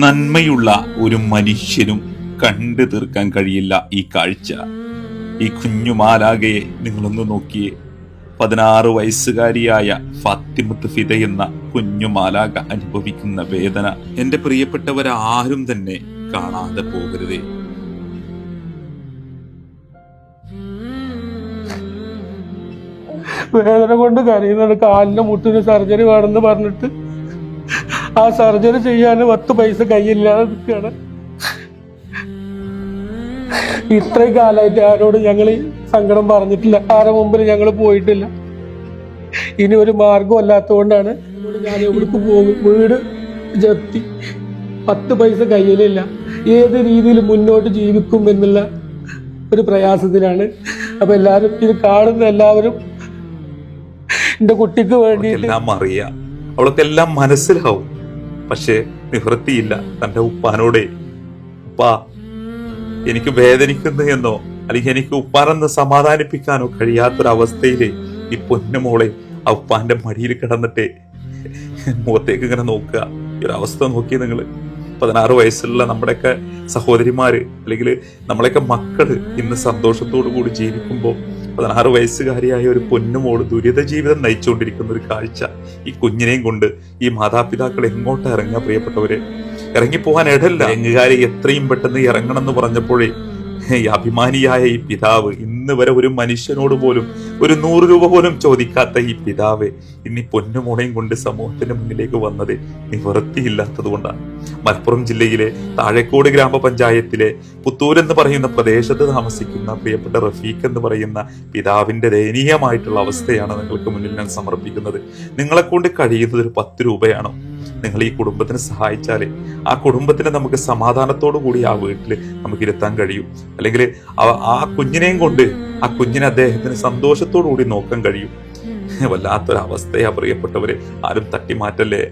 നന്മയുള്ള ഒരു മനുഷ്യനും കണ്ടു തീർക്കാൻ കഴിയില്ല ഈ കാഴ്ച. ഈ കുഞ്ഞുമാലാകയെ നിങ്ങളൊന്ന് നോക്കിയേ. 16 വയസ്സുകാരിയായ ഫാത്തിമത്ത് ഫിദ എന്ന കുഞ്ഞുമാലാക അനുഭവിക്കുന്ന വേദന എന്റെ പ്രിയപ്പെട്ടവരാരും തന്നെ കാണാതെ പോകരുതേ. വേദന കൊണ്ട് കരയുന്നുണ്ട്. കാലിന്റെ മുട്ടിന് സർജറി വേണമെന്ന് പറഞ്ഞിട്ട് ആ സർജറി ചെയ്യാൻ 10 പൈസ കയ്യില്ലാതെ നിൽക്കുകയാണ്. ഇത്രയും കാലമായിട്ട് ആരോട് ഞങ്ങൾ സങ്കടം പറഞ്ഞിട്ടില്ല, ആരെ മുമ്പിൽ ഞങ്ങൾ പോയിട്ടില്ല. ഇനി ഒരു മാർഗം അല്ലാത്തതുകൊണ്ടാണ് ഞാൻ എവിടേക്ക് പോകും. വീട് ജപ്തി, 10 പൈസ കയ്യിലില്ല, ഏത് രീതിയിൽ മുന്നോട്ട് ജീവിക്കും എന്നുള്ള ഒരു പ്രയാസത്തിലാണ്. അപ്പൊ എല്ലാവരും ഇത് കാണുന്ന എല്ലാവരും എന്റെ കുട്ടിക്ക് വേണ്ടിയിട്ട് എല്ലാം അറിയാം, അവൾക്കെല്ലാം മനസ്സിലാവും. പക്ഷെ നിവൃത്തിയില്ല. തന്റെ ഉപ്പാനോടെ ഉപ്പാ എനിക്ക് വേദനിക്കുന്നു എന്നോ അല്ലെങ്കിൽ എനിക്ക് ഉപ്പാനെന്ന് സമാധാനിപ്പിക്കാനോ കഴിയാത്തൊരവസ്ഥയില് ഈ പൊന്നുമോളെ ആ ഉപ്പാന്റെ മടിയിൽ കിടന്നിട്ട് മുഖത്തേക്ക് ഇങ്ങനെ നോക്കുക. ഈ ഒരു അവസ്ഥ നോക്കി നിങ്ങള്. 16 വയസ്സുള്ള നമ്മുടെയൊക്കെ സഹോദരിമാര് അല്ലെങ്കിൽ നമ്മളെയൊക്കെ മക്കള് ഇന്ന് സന്തോഷത്തോടു കൂടി ജീവിക്കുമ്പോൾ 16 വയസ്സുകാരിയായ ഒരു പൊന്നുമോള് ദുരിത ജീവിതം നയിച്ചുകൊണ്ടിരിക്കുന്ന ഒരു കാഴ്ച. ഈ കുഞ്ഞിനെയും കൊണ്ട് ഈ മാതാപിതാക്കൾ എങ്ങോട്ടാ ഇറങ്ങുക പ്രിയപ്പെട്ടവര്? ഇറങ്ങിപ്പോകാൻ ഇടല്ല. എങ്ങുകാരി എത്രയും പെട്ടെന്ന് ഇറങ്ങണം എന്ന് പറഞ്ഞപ്പോഴേ ഈ അഭിമാനിയായ ഈ പിതാവ്, ഇന്ന് വരെ ഒരു മനുഷ്യനോട് പോലും ഒരു 100 രൂപ പോലും ചോദിക്കാത്ത ഈ പിതാവ് ഇനി പൊന്നുമോളെയും കൊണ്ട് സമൂഹത്തിന്റെ മുന്നിലേക്ക് വന്നത് നിവൃത്തിയില്ലാത്തത് കൊണ്ടാണ്. മലപ്പുറം ജില്ലയിലെ താഴേക്കോട് ഗ്രാമപഞ്ചായത്തിലെ പുത്തൂർ എന്ന് പറയുന്ന പ്രദേശത്ത് താമസിക്കുന്ന പ്രിയപ്പെട്ട റഫീഖ് എന്ന് പറയുന്ന പിതാവിന്റെ ദയനീയമായിട്ടുള്ള അവസ്ഥയാണ് നിങ്ങൾക്ക് മുന്നിൽ ഞാൻ സമർപ്പിക്കുന്നത്. നിങ്ങളെ കൊണ്ട് കഴിയുന്നത് ഒരു 10 രൂപയാണോ? നിങ്ങൾ ഈ കുടുംബത്തിനെ സഹായിച്ചാലേ ആ കുടുംബത്തിനെ നമുക്ക് സമാധാനത്തോടു കൂടി ആ വീട്ടിൽ നമുക്ക് ഇരുത്താൻ കഴിയും. അല്ലെങ്കിൽ ആ കുഞ്ഞിനെയും കൊണ്ട് ആ കുഞ്ഞിനെ അദ്ദേഹത്തിന് സന്തോഷത്തോടു കൂടി നോക്കാൻ കഴിയും. വല്ലാത്തൊരവസ്ഥയാ പ്രിയപ്പെട്ടവരെ. ആരും തട്ടിമാറ്റല്ലേ.